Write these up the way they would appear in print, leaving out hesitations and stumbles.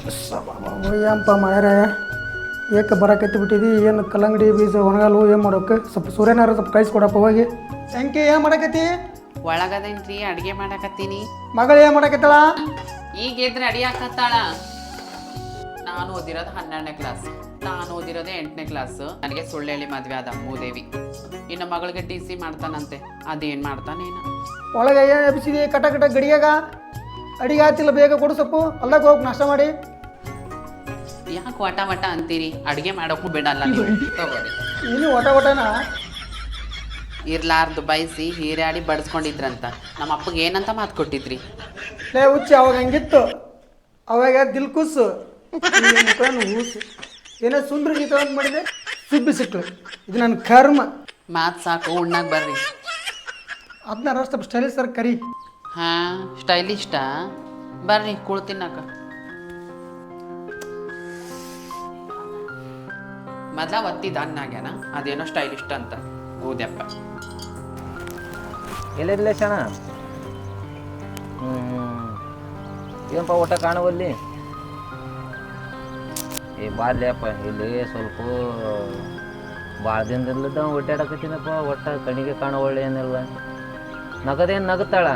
ಏನಪ್ಪ ಮಾಡ್ಯಾರ ಏಕೆ ಬರಕತ್ತಿ ಬಿಟ್ಟಿದಿ ಏನು ಕಲ್ಲಂಗಡಿ ಬೀಜ ಒಣಗಲ್ಲು ಏನು ಮಾಡೋಕೆ ಸ್ವಲ್ಪ ಸೂರ್ಯನಾರ ಸ್ವಲ್ಪ ಕಳಿಸ್ಕೊಡಪ್ಪ ಹೋಗಿ ಸಂಖ್ಯೆ ಏನು ಮಾಡಕತ್ತಿ ಒಳಗದೇನ್ರಿ ಅಡಿಗೆ ಮಾಡಕತ್ತೀನಿ. ಮಗಳು ಏನು ಮಾಡಕತ್ತಳ ಈಗ ಎದ್ರೆ ಅಡಿ ಹಾಕತ್ತಾಳ. ನಾನು ಓದಿರೋದು 12ನೇ ಕ್ಲಾಸ್, ನಾನು ಓದಿರೋದೇ 8ನೇ ಕ್ಲಾಸ್. ನನಗೆ ಸುಳ್ಳೇಳಿ ಮದ್ವೆ ಆದ ಮೂದೇವಿ. ಇನ್ನು ಮಗಳಿಗೆ ಟಿ ಸಿ ಮಾಡ್ತಾನಂತೆ, ಅದೇನು ಮಾಡ್ತಾನೇನು. ಒಳಗೆ ಏನು ಎಬ್ಸಿದಿ ಕಟ ಕಟ ಗಡಿಯಾಗ ಅಡಿಗೆ ಆತಿಲ್ಲ, ಬೇಗ ಕೊಡು ಸೊಪ್ಪು ಅಲ್ಲಕ್ಕೆ ಹೋಗಿ ನಾಷ್ಟ ಮಾಡಿ. ಯಾಕೆ ವಟ ವಟ ಅಂತೀರಿ, ಅಡುಗೆ ಮಾಡೋಕ್ಕೂ ಬಿಡಲ್ಲ ನೀವು. ತಗೋರಿ ನೀನು ಒಟ ಒಟನ ಇರ್ಲಾರ್ದು ಬಯಸಿ ಹೀರಾಡಿ ಬಡಿಸ್ಕೊಂಡಿದ್ರಂತ. ನಮ್ಮ ಅಪ್ಪಗೆ ಏನಂತ ಮಾತು ಕೊಟ್ಟಿದ್ರಿ? ಲೇ ಹುಚ್ಚಿ ಅವಾಗ ಹಂಗಿತ್ತು, ಅವಾಗ ದಿಲ್ಕುಸ್ಸು ಹೂಸು ಏನೋ ಸುಂದ್ರ ಗೀತ ಅಂತ ಮಾಡಿದೆ ಸುಬ್ಬಿ ಸಿಕ್ಳು. ಇದು ನನ್ನ ಕರ್ಮ. ಮಾತು ಸಾಕು, ಉಣ್ಣಾಗ ಬರ್ರಿ. ಅದನ್ನ ಸ್ವಲ್ಪ ಸ್ಟೈಲಿಶ್ ಸರ್ ಕರಿ. ಹಾಂ ಸ್ಟೈಲಿಷ್ಟಾ, ಬರ್ರಿ ಕೂಳ್ ತಿನ್ನಕ. ಮೊದಲ ಒತ್ತಿದ ಅನ್ನಾಗ್ಯಾನ, ಅದೇನೋ ಸ್ಟೈಲಿಸ್ಟ್ ಅಂತ ಊದ್ಯಪ್ಪ. ಎಲ್ಲಿರಲಿ ಶಣ? ಏನಪ್ಪ ಊಟ ಕಾಣುವಲ್ಲಿ? ಬಾರ್ಲಿಯಪ್ಪ ಇಲ್ಲಿ ಸ್ವಲ್ಪ ಭಾಳ ದಿನದಲ್ಲಿದ್ದ ಒಡ್ಡಾಡಕತ್ತೀನಪ್ಪ. ಒಟ್ಟ ಕಣಿಗೆ ಕಾಣೋ ಒಳ್ಳೆ ಏನಿಲ್ಲ. ನಗದೇನು ನಗುತ್ತಾಳ,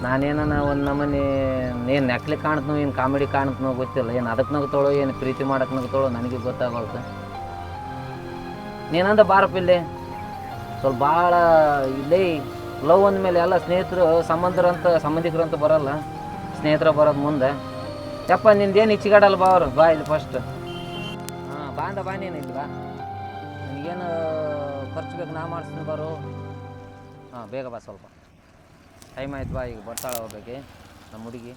ನಾನೇನ ಒಂದು ನಮ್ಮನೆ ಏನು ನೆಕ್ಲಿ ಕಾಣ್ತನೋ ಏನು ಕಾಮಿಡಿ ಕಾಣ್ತನೋ ಗೊತ್ತಿಲ್ಲ. ಏನು ಅದಕ್ಕೆ ನಗ್ತಾಳೋ ಏನು ಪ್ರೀತಿ ಮಾಡಕ್ಕೆ ನಗ್ತಾಳೋ ನನಗೆ ಗೊತ್ತಾಗಲ್ತ. ನೀನಂದ ಬಾರಪ್ಪ ಇಲ್ಲಿ ಸ್ವಲ್ಪ ಭಾಳ ಇಲ್ಲೇ ಲವ್ ಅಂದಮೇಲೆ ಎಲ್ಲ ಸ್ನೇಹಿತರು ಸಂಬಂಧಿಕರು ಅಂತ ಬರೋಲ್ಲ, ಸ್ನೇಹಿತರು ಬರೋದು ಮುಂದೆ. ಯಪ್ಪ ನಿಂದೇನು ಇಚ್ಚಿಗಾಡಲ್ಲ ಬಾ ಅವ್ರು, ಬಾ ಇಲ್ಲಿ ಫಸ್ಟ್. ಹಾಂ ಬಾ ನೀನು ಇಲ್ಲಿ ಬಾ. ನಿನಗೇನು ಖರ್ಚು ಬೇಕು ನಾ ಮಾಡಿಸ್ತೀನಿ ಬಾರು. ಹಾಂ ಬೇಗ ಬಾ, ಸ್ವಲ್ಪ ಟೈಮ್ ಆಯ್ತು ಬಾ. ಈಗ ಬರ್ತಾಳೆ ಹೋಗ್ಬೇಕು ನಮ್ಮ ಹುಡುಗಿ.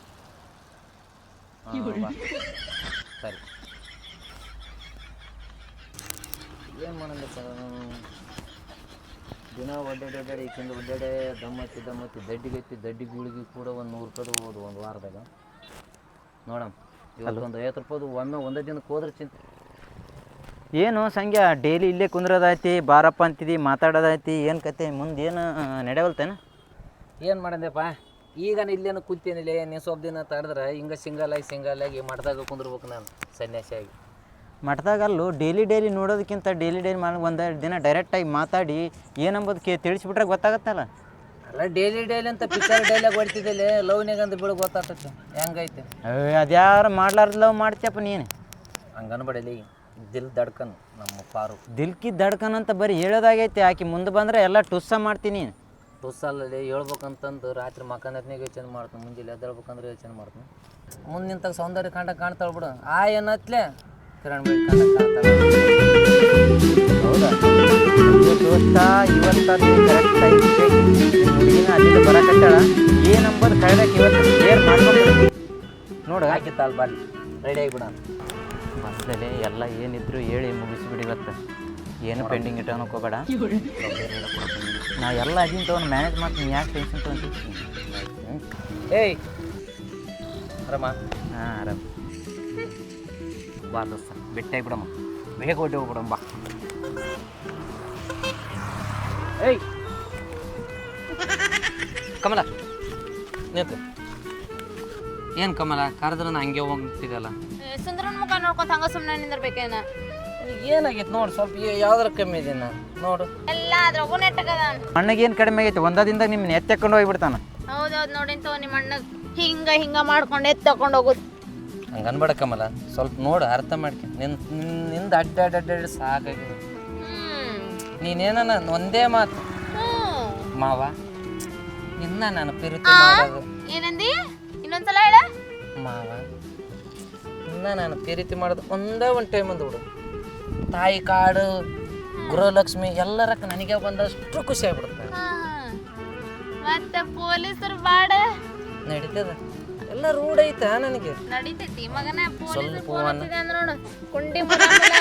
ಹಾಂ ಬಾ ಸರಿ. ಏನು ಮಾಡೋದಪ್ಪ, ದಿನ ಒಡ್ಡಾಡಿ ಈಕಿಂದ ಒಡ್ಡಾಡೆ ದಮ್ಮತ್ತಿ ದಡ್ಡಿ ಗುಳಿಗೆ ಕೂಡ ಒಂದು 100 ರೂಪಾಯಿ ಹೋಗೋದು ಒಂದು ವಾರದಾಗ. ನೋಡಮ್ಮ ಇವತ್ತೊಂದು 50 ರೂಪಾಯ್ದು ಒಮ್ಮೆ ಒಂದೇ ದಿನಕ್ಕೆ ಹೋದ್ರೆ ಚಿಂತೆ. ಏನು ಸಂಖ್ಯಾ ಡೈಲಿ ಇಲ್ಲೇ ಕುಂದ್ರೋದೈತಿ, ಬಾರಪ್ಪ ಅಂತಿದ್ದಿ, ಮಾತಾಡೋದೈತಿ, ಏನು ಕತೆ ಮುಂದೆ ಏನು ನಡೆಯವಲ್ತೇನ? ಏನು ಮಾಡಂದೆಪ್ಪ, ಈಗ ಇಲ್ಲೇನು ಕೂತೇನಿಲ್ಲ. ನೀನು ಸ್ವಲ್ಪ ದಿನ ತಡೆದ್ರೆ ಹಿಂಗೆ ಸಿಂಗಲಾಗಿ ಮಠದಾಗ ಕುಂದ್ರಬೇಕು ನಾನು ಸನ್ಯಾಸಿಯಾಗಿ. ಮಠದಾಗಲ್ಲೂ ಡೈಲಿ ನೋಡೋದಕ್ಕಿಂತ ಡೈಲಿ ಮಾಡಿ ಒಂದು ದಿನ ಡೈರೆಕ್ಟಾಗಿ ಮಾತಾಡಿ ಏನಂಬುದು ತಿಳಿಸ್ಬಿಟ್ರೆ ಗೊತ್ತಾಗತ್ತಲ್ಲ. ಅಲ್ಲ ಡೈಲಿ ಅಂತ ಪಿಕ್ಚರ್ ಡೈಲಾಗ್ ಹೊಡ್ತಿದ್ದಲ್ಲಿ ಲವ್ನಾಗಂತ ಬಿಡು ಗೊತ್ತಾಗ್ತೈತೆ ಹೆಂಗೈತೆ. ಅದ್ಯಾರು ಮಾಡ್ಲಾರ್ದು ಲವ್ ಮಾಡ್ತೀಯಪ್ಪ ನೀನು? ಹಂಗನ್ಬೇಡಲಿ, ದಿಲ್ ದಡ್ಕನ್ ನಮ್ಮ ಪಾರು. ದಿಲ್ಕಿ ದಡ್ಕನ್ ಅಂತ ಬರೀ ಹೇಳೋದಾಗೈತೆ. ಆಕೆ ಮುಂದೆ ಬಂದರೆ ಎಲ್ಲ ಟುಸ್ಸ ಮಾಡ್ತೀನಿ. ಟುಸ್ಸಲ್ಲಿ ಹೇಳ್ಬೇಕಂತಂದು ರಾತ್ರಿ ಮಕ್ಕನತ್ನಾಗ ಯೋಚನೆ ಮಾಡ್ತೀನಿ, ಮುಂಜಾನೆ ಎದ್ದೇಳ್ಬೇಕಂದ್ರೆ ಯೋಚನೆ ಮಾಡ್ತೀನಿ. ಮುಂದೆ ನಿಂತಾಗ ಸೌಂದರ್ಯ ಕಾಣ್ತಾಳೆ ಬಿಡು. ಏನತ್ಲೆ ಕಿರಣ್ ಬೇಡ ಕಾಣ್ತಾಳೆ. ಹೌದಾ ದೋಸ್ತ, ಇವತ್ತು ಕರೆಕ್ಟ್ ಹುಡುಗಿನ ಅಲ್ಲಿಂದ ಬರಕತ್ತಾಳ. ಏನಂಬುದು ಕರೆಕ್ಟಾಗಿ ಇವತ್ತು ಕ್ಲಿಯರ್ ಮಾಡ್ಕೊಂಡು ನೋಡು. ಹಾಕಿತ್ತಲ್ಲ ಬಾರಿ ರೆಡಿ ಆಗಿಬಿಡ. ಮಸ್ದಲ್ಲೇ ಎಲ್ಲ ಏನಿದ್ರು ಹೇಳಿ ಮುಗಿಸ್ಬಿಡಿ ಇವತ್ತು. ಏನು ಪೆಂಡಿಂಗ್ ಇಟ್ಟೋನಕ್ಕೆ ಹೋಗಬೇಡ. ನಾ ಎಲ್ಲ ಅದೀನಿ ತೊಗೊಂಡು ಮ್ಯಾನೇಜ್ ಮಾಡ್ತೀನಿ, ಯಾಕೆ ಟೆನ್ಷನ್ ತೊಗೊಂತೀನಿ. ಏಯ್ ಆರಾಮ? ಹಾಂ ಆರಾಮ. ಬಾ ದೋಸ್ತ ಭೇಟಿಯಾಗಿ ಬಿಡಮ್ಮ, ಬೇಗ ಹೊಟ್ಟೆ ಹೋಗ್ಬಿಡಮ್ಮ ಬಾ. ಏಯ್ ಕಮಲ ನಿಂತು. ಏನು ಕಮಲ ಕರೆದ್ರೆ ನಾ ಹಂಗೆ ಹೋಗ್ತಿದ್ದಲ್ಲ. ಸುಂದರನ ಮುಖ ನೋಡ್ಕೊಂತ ಹಂಗ ಸುಮ್ಮನೆ ನಿಂದಿರ್ಬೇಕೇನ? ಏನಾಗೈತೆ ನೋಡು, ಸ್ವಲ್ಪ ಯಾವ್ದಾರ ಕಮ್ಮಿ ಇದೆ ನೋಡು. ಎಲ್ಲ ಅದ್ರಾಗೂ ನೆಟ್ಟಗದ. ಅಣ್ಣಗೇನು ಕಡಿಮೆ ಆಗೈತೆ, ಒಂದದಿಂದ ನಿಮ್ಮನ್ನ ಎತ್ತಕೊಂಡು ಹೋಗ್ಬಿಡ್ತಾನ. ಹೌದೌದು ನೋಡಿಂತ ನಿಮ್ಮ ಅಣ್ಣ ಹಿಂಗ ಮಾಡ್ಕೊಂಡು ತಕೊಂಡು ಹೋಗುದು. ಹಂಗೆ ಅನ್ಬೇಡ ಕಮಲ, ಸ್ವಲ್ಪ ನೋಡು ಅರ್ಥ ಮಾಡ್ಕೊ. ನಿಂದ ಅಡ್ಡಾಡಿ ಸಾಕಾಗಿದೆ. ನೀನೇನ ಒಂದೇ ಮಾತು ಮಾವ ಇನ್ನ ನಾನು ಪ್ರೀತಿ ಮಾಡೋದು. ಏನಂದಿ? ಇನ್ನೊಂದ್ಸಲ ಹೇಳ. ಮಾವ ಇನ್ನ ನಾನು ಪ್ರೀತಿ ಮಾಡೋದು ಒಂದೇ ಒಂದು ಟೈಮ್ ಅಂದ್ಬಿಡು. ತಾಯಿ ಕಾಡು ಗೃಹಲಕ್ಷ್ಮಿ ಎಲ್ಲರಕ್ಕ ನನಗೆ ಬಂದಷ್ಟು ಖುಷಿ ಆಗ್ಬಿಡುತ್ತೆ. ಮತ್ತೆ ಪೊಲೀಸರು ಬಾಡ ನಡೀತದ, ಎಲ್ಲ ರೂಢ ಐತ ನನಗೆ. ನಡೀತೈತಿ ಮಗನ. ಸ್ವಲ್ಪ ನೋಡು ಕುಂಡಿ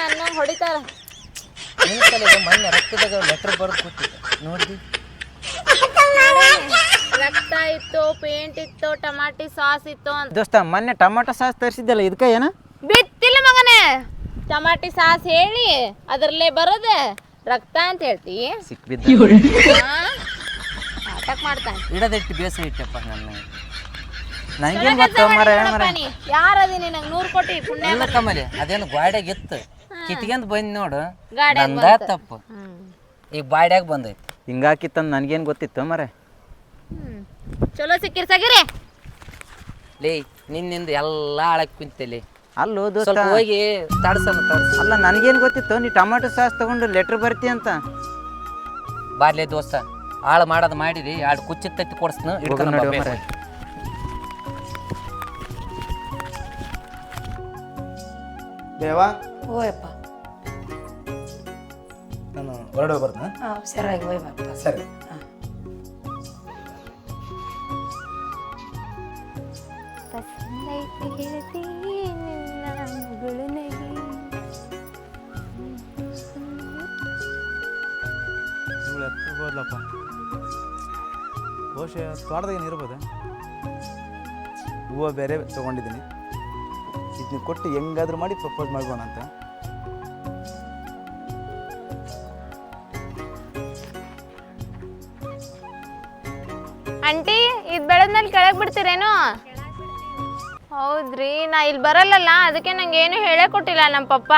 ಅನ್ನೋ ಹೊಡಿತಾರ. ಮೊನ್ನೆ ರಕ್ತದಾಗ ಲೆಟರ್ ಬರೆದು ಕೂತಿದ್ದೆ ನೋಡಿದಿ? ರಕ್ತ ಇತ್ತು, ಪೇಂಟ್ ಇತ್ತು, ಟಮಾಟಿ ಸಾಸ್ ಇತ್ತು ಅಂತ. ದೋಸ್ತ ಮೊನ್ನೆ ಟೊಮಾಟೊ ಸಾಸ್ ತರಿಸಿದ್ದಲ್ಲ, ಇದಕ್ಕೆ ಏನು ಬಿತ್ತಿಲ್ಲ ಮಗನೇ? ಟಮಾಟಿ ಸಾಸ್ ಹೇಳಿ ಅದರಲ್ಲೇ ಬರೋದ ರಕ್ತ ಅಂತ ಹೇಳ್ತಿ. ಸಿಕ್ಬಿದ್ದ ಆಟಕ್ ಮಾಡ್ತಾನೆ. ಇಡದಿಟ್ಟು ಬೇಸ ಇಟ್ಟಪ್ಪ ನನ್ನ. ನನಗೇನು ಗೊತ್ತು ಮರ ಯಾರದಿ ನಿನಗೆ 100 ಕೋಟಿ ಪುಣ್ಯ ಇಲ್ಲ ಕಮಲಿ ಅದೇನು ಗಾಡ್ಯಾಗ ಇತ್ತು ಕಿತ್ಕೊಂಡ್ ಬಂದ್ ನೋಡು ಗಾಡ್ಯಾಗ್ ನಂದ ತಪ್ಪು ಈಗ ಬಾಡ್ಯಾಗ ಬಂದೈತಿ ಹಿಂಗಾಕಿತ್ತಂದು ನನಗೇನು ಗೊತ್ತಿತ್ತು ಮರ ಚಲೋ ಸಿಕ್ಕಿರ್ ಸಗಿರಿ ಲೇ ನಿನ್ನಿಂದ ಎಲ್ಲ ಹಾಳಾಗಿ ಕುಂತಲಿ ಅಲ್ಲೋ ದೋಸ್ತ ಸ್ವಲ್ಪ ಹೋಗಿ ತಡ್ಸಣ ಅಲ್ಲ ನನಗೇನು ಗೊತ್ತಿತ್ತು ನೀ ಟೊಮಾಟೊ ಸಾಸ್ ತಗೊಂಡು ಲೆಟ್ರ್ ಬರ್ತಿ ಅಂತ ಬಾರ್ಲೆ ದೋಸ್ತ ಹಾಳು ಮಾಡೋದು ಮಾಡಿರಿ 2 ಕುಚ್ಚಿದ ತತ್ತಿ ಕೊಡ್ಸ್ನು ಇಟ್ಕೊಂಡು ನಡಿ ಮರೆ. ದೇವಾ ಓಯಪ್ಪ ನಾನು ಹೊರಡೆ ಬರ್ತೀನಿ ಹಾಂ ಸರಿಯಾಗಿ ಹೋಯ್ ಬಾಪ್ಪ ಸರಿ ಇವಳು ಎತ್ತಿರ್ಬೋದ್ಲಪ್ಪ ಬಹುಶಃ ತೋಟದಾಗ ಇರ್ಬೋದ ಹೂವು ಬೇರೆ ತೊಗೊಂಡಿದ್ದೀನಿ ಇದನ್ನ ಕೊಟ್ಟು ಹೆಂಗಾದ್ರೂ ಮಾಡಿ ಪ್ರಪೋಸ್ ಮಾಡ್ಬೋಣ ಅಂತ ಆಂಟಿ ಇದು ಬೆಳೆದ್ಮೇಲೆ ಕೆಳಗೆ ಬಿಡ್ತೀರೇನು? ಹೌದ್ರಿ, ನಾ ಇಲ್ಲಿ ಬರಲ್ಲಲ್ಲ ಅದಕ್ಕೆ ನಂಗೆ ಏನು ಹೇಳೇ ಕೊಟ್ಟಿಲ್ಲ ನಮ್ಮ ಪಪ್ಪ.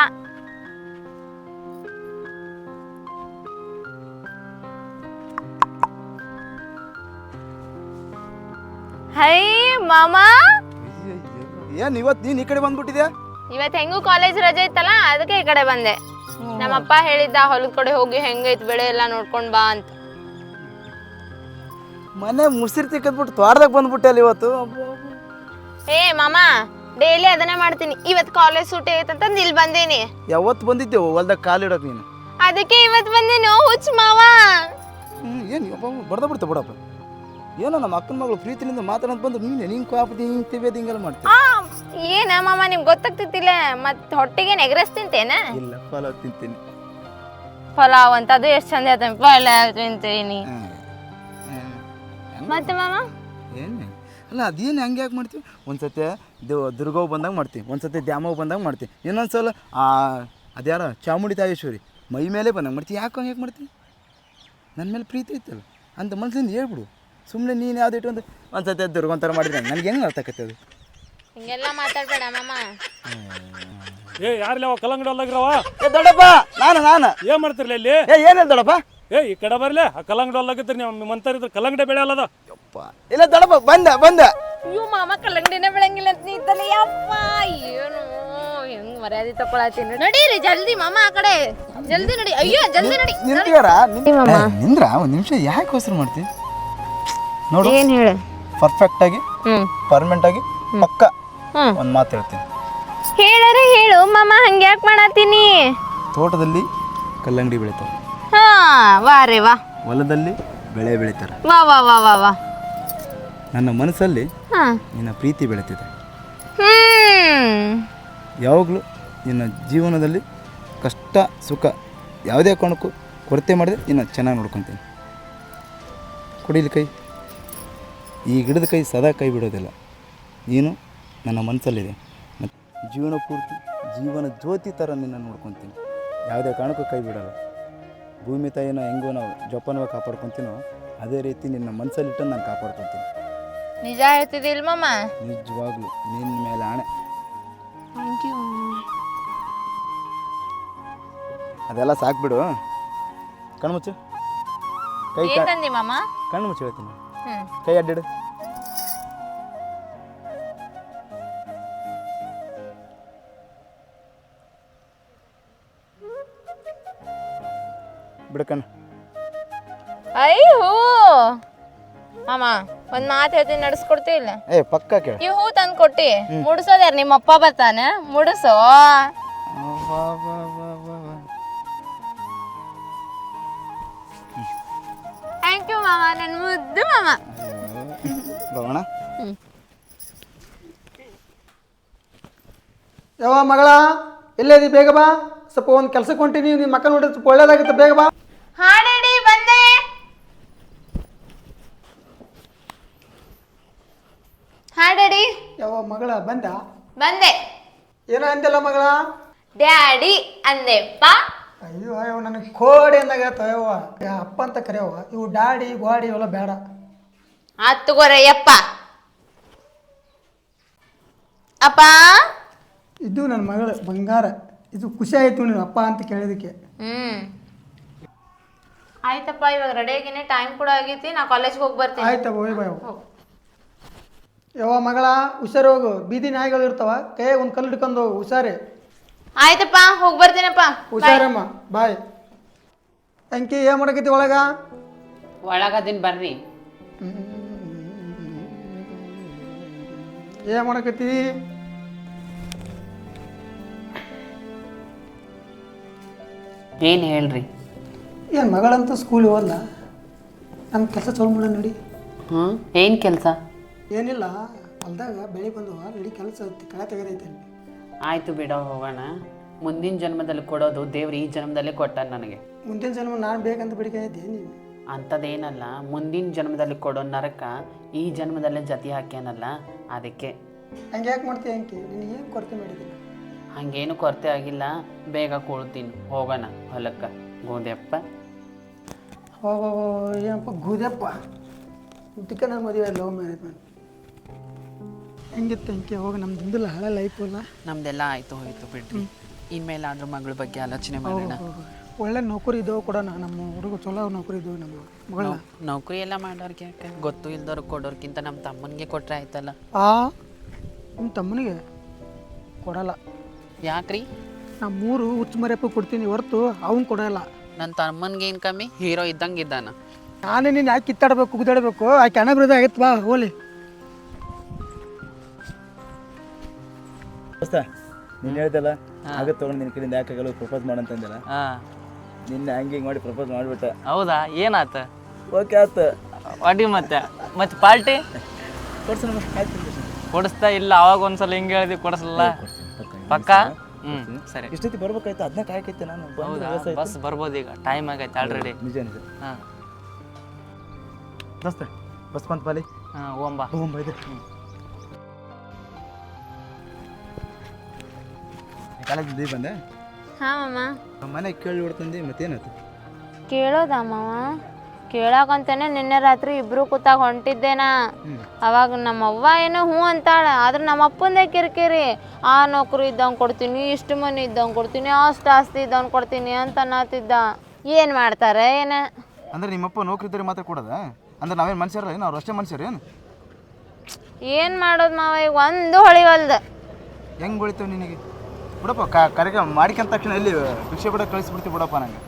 ಹೈ ಮಾಮ, ಏನು ಇವತ್ತು ನೀನು ಈ ಕಡೆ ಬಂದ್ಬಿಟ್ಟಿದ್ಯಾ? ಇವತ್ತು ಹೆಂಗೂ ಕಾಲೇಜ್ ರಜೆ ಇತ್ತಲ್ಲ ಅದಕ್ಕೆ ಈ ಕಡೆ ಬಂದೆ. ನಮ್ಮಪ್ಪ ಹೇಳಿದ್ದ ಹೊಲದ ಕಡೆ ಹೋಗಿ ಹೆಂಗೈತ್ ಬೆಳೆ ಎಲ್ಲ ನೋಡ್ಕೊಂಡ್ ಬಾ ಅಂತ. ಮನೆ ಮುಸಿರಿ ತಿಕ್ಕದ್ಬಿಟ್ಟು ತೋಟದಾಗ ಬಂದ್ಬಿಟ್ಟೆ ಅಲ್ಲಿ ಇವತ್ತು. ಏ ಮಾಮ, ಡೈಲಿ ಅದನ್ನೇ ಮಾಡ್ತೀನಿ. ಇವತ್ತು ಕಾಲೇಜ್ ಸೂಟಿ ಐತಂತಂದು ಇಲ್ಲಿ ಬಂದೇನಿ. ಯಾವತ್ತು ಬಂದಿದ್ದೆವು ಹೊಲ್ದಾಗ ಕಾಲಿಡೋಕೆ ನೀನು? ಅದಕ್ಕೆ ಇವತ್ತು ಬಂದೇನು ಹುಚ್ಚ ಮಾವ. ಏನು ಬರ್ದ ಬಿಡ್ತಾ ಬಿಡಪ್ಪ. ಏನೋ ನಮ್ಮ ಅಕ್ಕನ ಮಗಳು ಪ್ರೀತಿನಿಂದ ಮಾತಾಡೋದು ಬಂದು ನೀನು ಕಾಪತಿ ಹಿಂಗೆ ತಿವೇದು ಹಿಂಗೆಲ್ಲ ಮಾಡ್ತೀನಿ. ಏನ ಮಾಮ ನಿಮ್ಗೆ ಗೊತ್ತಾಗ್ತಿತ್ತಿಲ್ಲ? ಮತ್ತೆ ಹೊಟ್ಟಿಗೆ ಎಗ್ರೆಸ್ ತಿಂತೇನ? ಇಲ್ಲ ಪಲಾವ್ ತಿಂತೀನಿ. ಪಲಾವ್ ಅಂತ ಅದು ಎಷ್ಟು ಚಂದ ಆಯ್ತು. ಪಲಾವ್ ತಿಂತೀನಿ ಮತ್ತೆ ಮಾಮ. ಏನು ಅಲ್ಲ ಅದೇನು ಹಂಗೆ ಯಾಕೆ ಮಾಡ್ತೀವಿ? ಒಂದು ಸತಿ ದುರ್ಗವ್ ಬಂದಾಗ ಮಾಡ್ತೀವಿ, ಒಂದು ಸತಿ ದ್ಯಾಮವ್ ಬಂದಾಗ ಮಾಡ್ತೀವಿ, ಇನ್ನೊಂದು ಸಲ ಅದ್ಯಾರ ಚಾಮುಂಡಿ ತಾಯೇಶ್ವರಿ ಮೈ ಮೇಲೆ ಬಂದಂಗೆ ಮಾಡ್ತೀವಿ. ಯಾಕೆ ಹಂಗೆ ಮಾಡ್ತೀವಿ? ನನ್ನ ಮೇಲೆ ಪ್ರೀತಿ ಐತಲ್ಲ ಅಂತ ಮನ್ಸಿಂದ ಹೇಳ್ಬಿಡು. ಸುಮ್ಮನೆ ನೀನು ಯಾವ್ದು ಇಟ್ಟು ಒಂದು ಸತಿ ದುರ್ಗೊಂಥರ ಮಾಡಿದ್ರೆ ನನಗೆ ಹೆಂಗೆ ಅರ್ಥ ಆಕತ್ತೆ ಅದು? ಹಿಂಗೆಲ್ಲ ಮಾತಾಡ್ಬೇಡ ಮಾಮ. ಏ ಯಾರಿಲ್ಲ ಅವ ಕಲ್ಲಂಗಡಿ ಹೊಲ್ದಾಗಿರವ? ಏ ದೊಡ್ಡಪ್ಪ, ನಾನು ಏನ್ ಮಾಡ್ತಿರ್ಲಿ ಇಲ್ಲಿ? ಏನಿಲ್ಲ ದೊಡ್ಡಪ್ಪ. ಈ ಕಡೆ ಬರ್ಲೆ, ಆ ಕಲ್ಲಂಗಡಿ ಹೊಲ್ದಾಗಿದ್ರೆ ನೀವು ಮಂತರಿದ್ರೆ ಕಲ್ಲಂಗಡಿ ಬೆಳೆ ಅಲ್ಲದ. ಇಲ್ಲ ದೊಡ್ಡಪ್ಪ, ಬಂದೆ. ಅಯ್ಯೋ ಮಾಮ, ಕಲ್ಲಂಗಡಿನ ಬೆಳಂಗಿಲ್ಲ ಅಂತ ನೀ ಯಪ್ಪ. ಏನು ಹೆಂಗ್ ಮರ್ಯಾದೆ ತಗೊಳತೀನಿ. ನಡೀರಿ ಜಲ್ದಿ ಮಾಮ, ಆ ಕಡೆ ಜಲ್ದಿ ನಡಿ. ಅಯ್ಯೋ ಜಲ್ದಿ ನಡಿ. ನಿಂದ್ರ ಒಂದು ನಿಮಿಷ ಯಾಕೆ ಹೆಸರು ಮಾಡ್ತೀವಿ ನೋಡು. ಏನ್ ಹೇಳ? ಪರ್ಫೆಕ್ಟ್ ಆಗಿ ಪರ್ಮನೆಂಟ್ ಆಗಿ ಪಕ್ಕ ಒಂದು ಮಾತು ಹೇಳ್ತೀನಿ. ಹೇಳರೆ ಹೇಳು ಮಾಮ, ಹಂಗೆ ಯಾಕೆ ಮಾಡತ್ತೀನಿ? ತೋಟದಲ್ಲಿ ಕಲ್ಲಂಗಡಿ ಬೆಳಿತಾರೆ, ಹಾ ವಾ ರೇ ವಾ. ಹೊಲದಲ್ಲಿ ಬೆಳೆ ಬೆಳಿತಾರೆ. ವಾ ವಾ ವಾ ವಾ ವಾ. ನನ್ನ ಮನಸ್ಸಲ್ಲಿ ಹಾ ನಿನ್ನ ಪ್ರೀತಿ ಬೆಳೀತಿದೆ. ಯಾವಾಗಲೂ ನಿನ್ನ ಜೀವನದಲ್ಲಿ ಕಷ್ಟ ಸುಖ ಯಾವುದೇ ಕಾರಣಕ್ಕೂ ಕೊರತೆ ಮಾಡಿದೆ ನಿನ್ನ ಚೆನ್ನಾಗಿ ನೋಡ್ಕೊತೀನಿ. ಕುಡಿಲಿ ಕೈ, ಈ ಗಿಡದ ಕೈ ಸದಾ ಕೈ ಬಿಡೋದಿಲ್ಲ. ನೀನು ನನ್ನ ಮನಸ್ಸಲ್ಲಿದೆ. ಮತ್ತು ಜೀವನ ಪೂರ್ತಿ ಜೀವನ ಜ್ಯೋತಿ ಥರ ನಿನ್ನ ನೋಡ್ಕೊತೀನಿ. ಯಾವುದೇ ಕಾರಣಕ್ಕೂ ಕೈ ಬಿಡೋಲ್ಲ. ಭೂಮಿ ತಾಯಿನ ಹೆಂಗೋ ನಾವು ಜೋಪಾನವಾಗಿ ಕಾಪಾಡ್ಕೊತೀನೋ ಅದೇ ರೀತಿ ನಿನ್ನ ಮನಸ್ಸಲ್ಲಿಟ್ಟು ನಾನು ಕಾಪಾಡ್ಕೊತೀನಿ. ನಿಜ ಹೇಳ್ತಿದ್ದಿಲ್ಲ ಮಾಮ? ನಿಜವಾಗ್ಲೂ ನಿನ್ನ ಮೇಲೆ ಆಣೆ. Thank you. ಅದೆಲ್ಲ ಸಾಕ್ಬಿಡು. ಕಣ್ಮುಚ್ಚು ಕೈ. ಏನ್ ತಂದಿ ಮಾಮ? ಕಣ್ಣು ಮುಚ್ಚಿ ಹೇಳ್ತೀನಿ. ಕೈ ಅಡ್ಡಿಡು. ಬಿಡಕಣ್ಣು. ಐ ಹೂ ಮಾಮ, ಒಂದ್ ಮಾತು ಹೇಳ್ತೀನಿ, ನಡ್ಸ್ಕೊಡ್ತಿ ಇಲ್ಲ? ಏ ಪಕ್ಕ ಕೇಳ. ಈ ಹೂ ತಂದು ಕೊಟ್ಟಿ ಮುಡ್ಸೋದ್ ಯಾರು? ನಿಮ್ಮ ಅಪ್ಪ ಬರ್ತಾನ ಮುಡ್ಸೋ. ಥ್ಯಾಂಕ್ ಯು ಮಾಮ, ನನ್ನ ಮುದ್ದು ಮಾಮ. ಬರೋಣ. ಯಾವ ಮಗಳ ಎಲ್ಲೇದಿ? ಬೇಗ ಬಾ. ಸ್ವಲ್ಪ ಒಂದು ಕೆಲ್ಸಕ್ಕೆ ಹೊಂಟೀನಿ, ನಿಮ್ಮ ಮಕ್ಕ ನೋಡಿದ್ರೆ ಸ್ವಲ್ಪ ಒಳ್ಳೇದಾಗುತ್ತೆ. ಬೇಗ ಬಾ. ಹಾ ಡ್ಯಾಡಿ, ಬಂದೆ. ಹಾ ಡ್ಯಾಡಿ. ಯಾವ ಮಗಳ ಬಂದ? ಬಂದೆ. ಏನೋ ಅಂದಿಲ್ಲ ಮಗಳ? ಡ್ಯಾಡಿ ಅಂದೆಪ್ಪ. ಅಯ್ಯೋ ಅಯ್ಯೋ, ನನಗೆ ಕೋಡಿ ಅಂದಾಗ ಯವ್ವ ಅಪ್ಪ ಅಂತ ಕರೆಯವ. ಇವು ಡಾಡಿ ಗೋಡಿ ಇವೆಲ್ಲ ಬೇಡ. ಆತ್ ತಗೋರೆ ಯಪ್ಪ. ಅಪ್ಪ ಇದು ನನ್ನ ಮಗಳು ಬಂಗಾರ. ಇದು ಖುಷಿ ಆಯಿತು ನೀನು ಅಪ್ಪ ಅಂತ ಕೇಳಿದಕ್ಕೆ. ಆಯ್ತಪ್ಪ, ಇವಾಗ ರೆಡಿ ಆಗಿನೇ ಟೈಮ್ ಕೂಡ ಆಗೈತಿ, ನಾ ಕಾಲೇಜ್ಗೆ ಹೋಗಿ ಬರ್ತೀನಿ. ಆಯ್ತಾ ಹೋಯ್ ಬಾಯ್. ಯವ್ವ ಮಗಳ ಹುಷಾರು ಹೋಗು, ಬೀದಿ ನಾಯಿಗಳು ಇರ್ತಾವ, ಕೈಯಾಗ ಒಂದು ಕಲ್ಲು ಹಿಡ್ಕೊಂಡು ಹೋಗು, ಹುಷಾರೇ. ಆಯ್ತಪ್ಪ, ಹೋಗಿ ಬರ್ತೀನಪ್ಪ. ಹುಷಾರಮ್ಮ, ಬಾಯ್. ಅಂಕಿ ಏನು ಮಾಡಕೈತಿ ಒಳಗ? ಒಳಗದಿನ್ ಬರ್ರಿ. ಏನು ಮಾಡಕತ್ತಿ? ಏನು ಹೇಳ್ರಿ? ಏನು ಮಗಳಂತ ಸ್ಕೂಲ್ ಹೋದ್ಲ, ನಮ್ಮ ಕೆಲಸ ಚಾಲು ಮಾಡ ನಡಿ. ಏನು ಕೆಲಸ? ಏನಿಲ್ಲ, ಹೊಲ್ದಾಗ ಬೆಳೆ ಬಂದವ, ನಡಿ ಕೆಲಸ ಕಳೆ ತೆಗೆದೈತೆ ಅಲ್ಲಿ. ಆಯ್ತು ಬಿಡ, ಹೋಗೋಣ. ಮುಂದಿನ ಜನ್ಮದಲ್ಲಿ ಕೊಡೋದು ದೇವ್ರು ಈ ಜನ್ಮದಲ್ಲೇ ಕೊಟ್ಟ ನನಗೆ. ಮುಂದಿನ ಜನ್ಮ ನಾನು ಬೇಕಂತ ಬೇಡಿಕೆ ಇದ್ದೆ ನೀನು. ಅಂಥದ್ದೇನಲ್ಲ, ಮುಂದಿನ ಜನ್ಮದಲ್ಲಿ ಕೊಡೋ ನರಕ ಈ ಜನ್ಮದಲ್ಲೇ ಜತಿ ಹಾಕ್ಯಾನಲ್ಲ, ಅದಕ್ಕೆ. ಹಂಗೆ ಯಾಕೆ ಮಾಡ್ತೀಯ ಅಂಕಿ? ನಿನಗೆ ಏನು ಕೊರತೆ ಮಾಡಿದ್ದೀನಿ? ಹಂಗೇನು ಕೊರತೆ ಆಗಿಲ್ಲ, ಬೇಗ ಕೊಡ್ತೀನಿ. ಹೋಗೋಣ ಹೊಲಕ್ಕೆ. ಗೋದ್ಯಪ್ಪ ಏನಪ್ಪ ಗೂದೆಪ್ಪ, ಇದಕ್ಕೆ ನನ್ನ ಮದುವೆ ಲವ್ ಮ್ಯಾರೇಜ್ ಮಾಡಿ ಹೆಂಗಿತ್ತು ಅಂಕಿ? ಹೋಗಿ ನಮ್ದು ಹಿಂದಿಲ್ಲ ಹಳೆ ಲೈಫ್ ಅಲ್ಲ. ನಮ್ದೆಲ್ಲ ಆಯ್ತು ಹೋಯ್ತು ಬಿಡ್ರಿ. ಇನ್ಮೇಲಾದ್ರೂ ಮಗಳ ಬಗ್ಗೆ ಆಲೋಚನೆ ಮಾಡೋಣ. ಒಳ್ಳೆ ನೌಕರಿ ಇದ್ದವು ಕೊಡೋಣ, ನಮ್ಮ ಹುಡುಗ ಚಲೋ ನೌಕರಿ ಇದ್ದವು ನಮ್ಮ ಮಗಳ. ನೌಕರಿ ಎಲ್ಲ ಮಾಡೋರ್ಗೆ ಯಾಕೆ? ಗೊತ್ತು ಇಲ್ದವ್ರಿಗೆ ಕೊಡೋರ್ಕಿಂತ ನಮ್ಮ ತಮ್ಮನಿಗೆ ಕೊಟ್ರೆ ಆಯ್ತಲ್ಲ. ನಿಮ್ಮ ತಮ್ಮನಿಗೆ ಕೊಡಲ್ಲ. ಯಾಕ್ರಿ? ನಾ 3 ಹುಚ್ಚು ಮರೆಯಪ್ಪ ಕೊಡ್ತೀನಿ ಹೊರತು ಅವ್ನು ಕೊಡಲ್ಲ. ನನ್ನ ತಮ್ಮನಿಗೆ ಏನು ಕಮ್ಮಿ? ಹೀರೋ ಇದ್ದಂಗೆ ಇದ್ದಾನ. ನಾನೇ ನೀನು ಯಾಕೆ ಕಿತ್ತಾಡಬೇಕು, ಕುಗ್ದಾಡಬೇಕು? ಆಕೆ ಹಣ ಬಿಡೋದು ಆಗೈತೆ, ಬಾ ಹೋಲಿ. ದೋಸ್ತ ನೀನು ಹೇಳ್ದಲ್ಲ ಆಗತ್ತೆ ತೊಗೊಂಡು ನಿನ್ನ ಕಡೆಯಿಂದ ಯಾಕಾಗಲ್ಲ ಪ್ರಪೋಸ್ ಮಾಡಂತಂದಿಲ್ಲ. ನಿನ್ನೆ ಹಂಗೆ ಮಾಡಿ ಪ್ರಪೋಸ್ ಮಾಡಿಬಿಟ್ಟೆ. ಹೌದಾ? ಏನಾತ? ಓಕೆ ಆಯ್ತು. ಅಡಿ ಮತ್ತೆ ಪಾರ್ಟಿ ಕೊಡ್ಸೋಣ, ಆಯ್ತು ಕೊಡಿಸ್ತಾ ಇಲ್ಲ? ಅವಾಗ ಒಂದ್ಸಲ ಹಿಂಗೆ ಹೇಳಿದ್ವಿ, ಕೊಡಿಸಲ್ಲ ಪಕ್ಕ. ಸರಿ, ಇಷ್ಟೊತ್ತಿ ಬರ್ಬೇಕಾಯ್ತು, ಅದನ್ನ ಕಾಯಕೈತೆ ನಾನು. ಹೌದಾ? ಬಸ್ ಬರ್ಬೋದು ಈಗ, ಟೈಮ್ ಆಗೈತೆ ಆಲ್ರೆಡಿ. ನಿಜ ನಿಜ. ಹಾಂ ದೋಸ್ತ ಬಸ್ ಬಂತ ಬಾಲಿ. ಓಂಬಾ. ಇದೆ ಕಾಲೇಜಿಂದ ಬಂದೆ. ಹಾಂ ಮಾಮ. ಮನೆಗೆ ಕೇಳಿ ಬಿಡ್ತಂದು ಮತ್ತೇನಾಯ್ತು? ಕೇಳೋದಾ ಮಾವ? ಕೇಳಾಕಂತಾನೆ ನಿನ್ನೆ ರಾತ್ರಿ ಇಬ್ರು ಕೂತಾಗ ಹೊಂಟಿದ್ದೇನಾ. ಅವಾಗ ನಮ್ಮವ್ವ ಏನೋ ಹ್ಞೂ ಅಂತಾಳ, ಆದ್ರೆ ನಮ್ಮ ಅಪ್ಪಂದೇ ಕಿರಿಕಿರಿ. ಆ ನೌಕರಿ ಇದ್ದಂಗೆ ಕೊಡ್ತೀನಿ, ಇಷ್ಟು ಮನೆ ಇದ್ದಂಗೆ ಕೊಡ್ತೀನಿ, ಅಷ್ಟು ಆಸ್ತಿ ಇದ್ದಂಗೆ ಕೊಡ್ತೀನಿ ಅಂತ ಅನ್ನತ್ತಿದ್ದ. ಏನು ಮಾಡ್ತಾರೆ ಏನ? ಅಂದ್ರೆ ನಿಮ್ಮಪ್ಪ ನೌಕರಿ ಇದ್ದರೆ ಮಾತ್ರ ಕೊಡೋದ? ಅಂದ್ರೆ ನಾವೇನು ಮನುಷ್ಯರ ಏನು? ಅವ್ರು ಅಷ್ಟೇ ಮನುಷ್ಯರು ಏನು? ಏನು ಮಾಡೋದು ಮಾವ, ಈಗ ಒಂದು ಹೊಳಿವಲ್ದು. ಹೆಂಗೆ ಬೆಳಿತಾವೆ ನಿನಗೆ? ಬಿಡಪ್ಪ, ಕರೆಗೆ ಮಾಡಿಕೊಂಡ ತಕ್ಷಣ ಎಲ್ಲಿ ಭಿಕ್ಷೆ ಬಿಡೋ ಕಳಿಸ್ಬಿಡ್ತೀವಿ ಬಿಡಪ್ಪ ನಂಗೆ.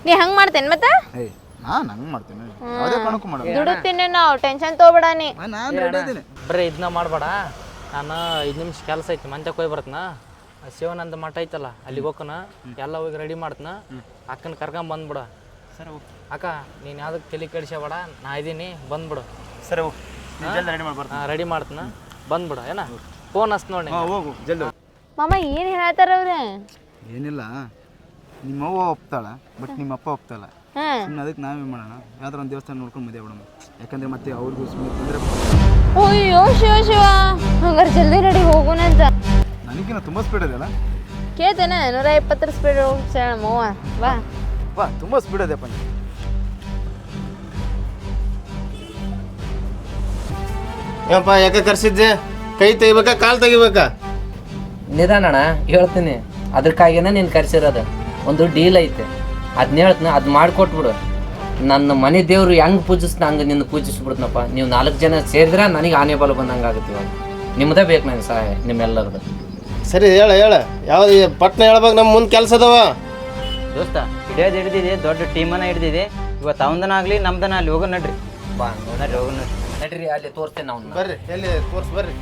ನೀ ಹಂಗೆ ಮಾಡ್ತೇನೆ ಮತ್ತೆ? ಏಯ್ ನಾನು ಹಂಗೆ ಮಾಡ್ತೀನಿ, ಯಾವುದೇ ಕಾರಣಕ್ಕೂ ಮಾಡೋದು. ದುಡುತ್ತೀನಿ ನಾವು, ಟೆನ್ಷನ್ ತೊಗೊಬೇಡ ನೀ. ನಾನು ರೆಡಿ ಇದ್ದೀನಿ. ಬರೀ ಇದನ್ನ ಮಾಡಬೇಡ. ನಾನು 5 ನಿಮಿಷ ಕೆಲಸ ಐತಿ, ಮಂತ್ಯಕ್ಕೆ ಹೋಗಿ ಬರ್ತನ. ಶಿವಾನಂದ ಮಠ ಐತಲ್ಲ, ಅಲ್ಲಿಗೆ ಹೋಗ್ಕನ, ಎಲ್ಲ ಹೋಗಿ ರೆಡಿ ಮಾಡ್ತನ, ಅಕ್ಕನ ಕರ್ಕೊಂಡ್ ಬಂದ್ಬಿಡ. ಸರಿ ಅಕ್ಕ, ನೀನು ಯಾವುದಕ್ಕೆ ತಲೆ ಕೆಡಿಸಬೇಡ, ನಾ ಇದ್ದೀನಿ, ಬಂದ್ಬಿಡು. ಸರಿ ಹೋಗು, ರೆಡಿ ಮಾಡ್ಬಾರ್ದು. ರೆಡಿ ಮಾಡ್ತನ, ಬಂದ್ಬಿಡು. ಏನ ಫೋನ್ ಹಚ್ಚ ನೋಡಿ. ಹೋಗು ಜಲ್ದಿ. ಮಾಮ ಏನು ಹೇಳ್ತಾರ ಅವ್ರೆ? ಏನಿಲ್ಲ, ನಿಮ್ಮವ್ವ ಒಪ್ತಾಳ, ಬಟ್ ನಿಮ್ಮಪ್ಪ ಒಪ್ತಾಳ. ಸುಮ್ಮನೆ ಅದಕ್ಕೆ ನಾವೇ ಮಾಡೋಣ, ಯಾವ್ದಾರ ಒಂದು ದೇವಸ್ಥಾನ ನೋಡ್ಕೊಂಡು ಮದುವೆ ಬಿಡೋಣ. ಯಾಕಂದ್ರೆ ಮತ್ತೆ ಅವ್ರಿಗೂ ಸುಮ್ಮನೆ ತೊಂದರೆ. ಅಯ್ಯೋ ಶಿವ ಶಿವ, ಹಂಗಾರೆ ಜಲ್ದಿ ರೆಡಿ ಹೋಗೋಣಂತ. ನನಗಿನ್ನ ತುಂಬ ಸ್ಪೀಡ್ ಇದೆಯಲ್ಲ? ಕೇಳ್ತೇನೆ, 120 ಸ್ಪೀಡ್ ಹೋಗ್ಸೇಳಮ್ಮವ್ವ. ಬಾ ವಾ, ತುಂಬ ಸ್ಪೀಡ್ ಇದೆಯಪ್ಪ. ಏನಪ್ಪ ಯಾಕೆ ಕರ್ಸಿದ್ದೆ? ಕೈ ತೆಗಿಬೇಕಾ ಕಾಲು ತೆಗಿಬೇಕಾ? ನಿಧಾನಣ್ಣ ಹೇಳ್ತೀನಿ, ಅದಕ್ಕಾಗಿನ ನೀನು ಕರ್ಸಿರೋದು. ಒಂದು ಡೀಲ್ ಐತೆ, ಅದನ್ನ ಹೇಳ್ತೀನಿ, ಅದು ಮಾಡಿಕೊಟ್ಬಿಡು. ನನ್ನ ಮನೆ ದೇವ್ರು ಹೆಂಗೆ ಪೂಜಿಸ್ನ ಹಂಗೆ ನಿನ್ನ ಪೂಜಿಸ್ಬಿಡ್ತನಪ್ಪ. ನೀವು 4 ಜನ ಸೇರಿದ್ರೆ ನನಗೆ ಆನೆ ಬಲ ಬಂದಂಗೆ ಆಗುತ್ತೆ. ಇವಾಗ ನಿಮ್ಮದೇ ಬೇಕು ನನಗೆ ಸಹಾಯ, ನಿಮ್ಮೆಲ್ಲರದು. ಸರಿ ಹೇಳ ಯಾವ್ದು ಪಟ್ನ ಹೇಳ್ಬೇಕು, ನಮ್ಮ ಮುಂದೆ ಕೆಲಸ ಅದಾವ. ದೋಸ್ತ ಹಿಡಿಯೋದು ಹಿಡ್ದಿದೆ, ದೊಡ್ಡ ಟೀಮನ್ನ ಹಿಡ್ದಿದೆ. ಇವತ್ತು ಅವನದನ ಆಗಲಿ ನಮ್ದನ ಅಲ್ಲಿ ಹೋಗೋ ನಡ್ರಿ. ಬಾ ನಡ್ರಿ ಹೋಗೋ ನಡ್ರಿ. ನಡ್ರಿ, ಅಲ್ಲಿ ತೋರಿಸ್ತೇನೆ ಅವ್ನು. ಬರ್ರಿ, ಎಲ್ಲಿ ತೋರ್ಸ್ ಬರ್ರಿ.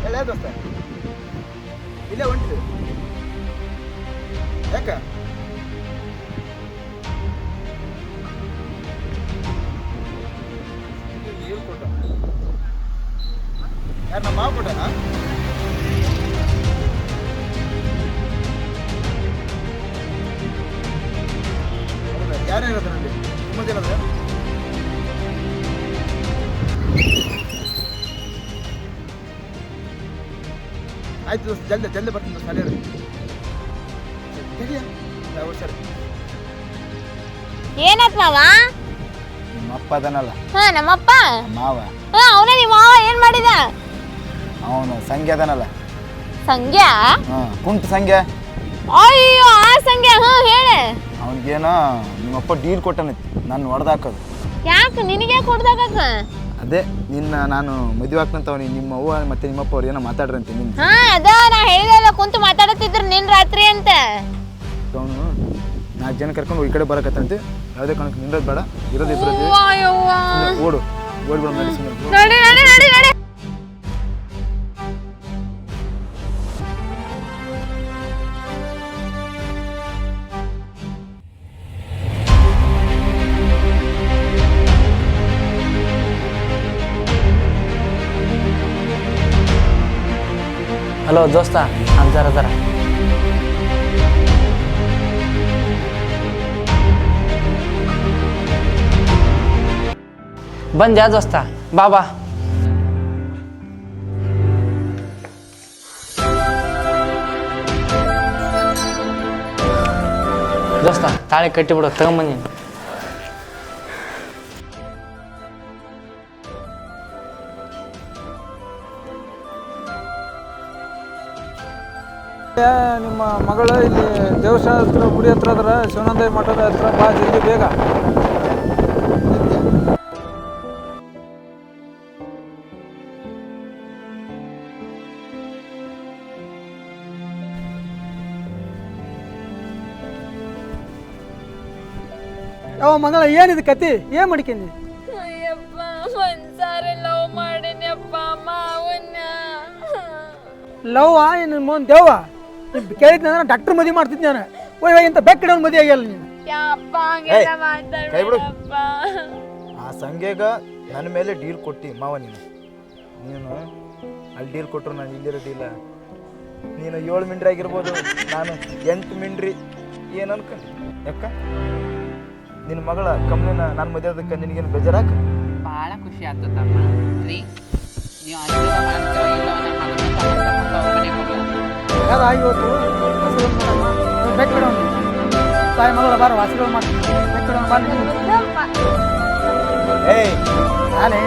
ಎಲ್ಲ ದೋಸ್ತ ಇಲ್ಲೇ ಹೊಂಟಿದೆ. ಯಾಕ ಯಾರು ನಮ್ಮ ಮಾವ ಕೊಟ್ಟನ? ಯಾರು ಇರೋದ್ರಲ್ಲಿ ತುಂಬ ಜನ ಅದ್ರ? ಆಯ್ತು ದೋಸ್ತ, ಜಲ್ದಿ ಬರ್ತೀನಿ ದೋಸ್ತ. ಅಲ್ಲಿ ಏನಾತ್ ಮಾವ? ನಿಮ್ಮ ಅಪ್ಪ ಅದನಲ್ಲ ಹಾ ನಮ್ಮಪ್ಪ ಮಾವ ಹಾ ಅವನೇ ನಿಮ್ಮ ಮಾವ ಏನ್ ಮಾಡಿದ ಅವನು ಸಂಖ್ಯೆ ಅದನಲ್ಲ ಸಂಗ್ಯಾ ಹಾಂ ಕುಂಟು ಸಂಖ್ಯೆ ಅಯ್ಯೋ ಆ ಸಂಗ್ಯಾ ಹಾ ಹೇಳೆ ಅವನಿಗೇನೋ ನಿಮ್ಮಪ್ಪ ಡೀಲ್ ಕೊಟ್ಟನೈತಿ ನಾನು ಹೊಡೆದಾಕೋದು ಯಾಕೆ ನಿನಗೆ ಕೊಡ್ದಾಗ ಅದೇ ನಿನ್ನ ನಾನು ಮದುವೆ ಆಗ್ತಂತ ಅವನಿಗೆ ನಿಮ್ಮ ಅವ್ವ ಮತ್ತೆ ನಿಮ್ಮಪ್ಪ ಅವ್ರು ಏನೋ ಮಾತಾಡ್ರಂತೆ ನಿನ್ನ ಹಾ ಅದ ನಾ ಹೇಳಿದೆಲ್ಲ ಕುಂತು ಮಾತಾಡತ್ತಿದ್ರು ನಿನ್ ರಾತ್ರಿ ಅಂತ ಅವನು 4 ಜನ ಕರ್ಕೊಂಡು ಈ ಕಡೆ ಬರಕತ್ತಂತೆ ಯಾವುದೇ ಕಾರಣಕ್ಕೆ ನಿಂದ್ರದು ಬೇಡ ಇರೋದು ಇಬ್ಬರದ್ದು ಓಡು ಓಡ್ಬಿಡ ನಡಿ ನಡಿ ನಡಿ ನಡಿ ಹಲೋ ದೋಸ್ತ ಅಂತಾರ ಬಂದ್ಯಾ ದೋಸ್ತ ಬಾ ದೋಸ್ತ ತಾಳಿ ಕಟ್ಟಿಬಿಡು ತಗೊಂಬಂದಿ ನಿಮ್ಮ ಮಗಳು ಇಲ್ಲಿ ದೇವಸ್ಥಾನ ಹತ್ರ ಗುಡಿ ಹತ್ರ ಅದ್ರ ಶಿವನಂದ ಮಠದ ಹತ್ರ ಬಾ ಜಲ್ದಿ ಬೇಗ ಅವ ಮಗಳ ಏನಿದು ಕತಿ ಏನ್ ಮಾಡ್ಕೊಂಡಿ ಅಯ್ಯಪ್ಪ ಒಂದ್ಸಾರಿ ಲವ್ ಮಾಡಿನಪ್ಪ ಮಾವನ್ನ ಲವ್ ನಿನ್ನ ಮೋನ್ ದೇವ ಕೇಳಿದ್ನ ಡಾಕ್ಟರ್ ಮದುವೆ ಮಾಡ್ತಿದ್ದೆ ನಾನು ಓಯ್ ಇಂಥ ಬೆಕ್ಕಿಡ ಮದುವೆ ಆಗಿಲ್ಲ ನೀನು ಯಪ್ಪ ಕೈ ಬಿಡು. ಮಾತಾಡ್ಬೇಡಪ್ಪ ಆ ಸಂಘೆಗ ನನ್ನ ಮೇಲೆ ಡೀಲ್ ಕೊಟ್ಟು ಮಾವ ನೀನು ಅಲ್ಲಿ ಡೀಲ್ ಕೊಟ್ಟರು ನಾನು ಇಲ್ಲಿರೋ ಡೀಲ ನೀನು 7 ಮಿಂಡ್ರಿ ಆಗಿರ್ಬೋದು ನಾನು 8 ಮಿಂಡ್ರಿ ಏನು ಅನ್ಕೊಂಡು ಯಾಕ ನಿನ್ನ ಮಗಳ ಕಂಪ್ನಿನ ನಾನು ಮದುವೆದಕ್ಕೆ ನಿನಗೇನು ಬೇಜಾರಾಕ ಭಾಳ ಖುಷಿ ಆಯ್ತು ತಮ್ಮ ರೀ ನೀವು ಆಶೀರ್ವಾದ ಮಾಡ್ತೀರೋ ಇಲ್ಲ ನಮ್ಮ ಮಗನ ತಗೊಂಡು ಹೋಗ್ಬೇಕು. ಆಗಿ ಹೋಯ್ತು ಬೆಕ್ಕಿಡ ತಾಯಿ ಮಗಳ ಬಾರ ಆಶೀರ್ವಾದ ಮಾಡ್ತೀನಿ ಬೆಕ್ಕಿಡ ಬಾರ ಏಯ್ ನಾನೇ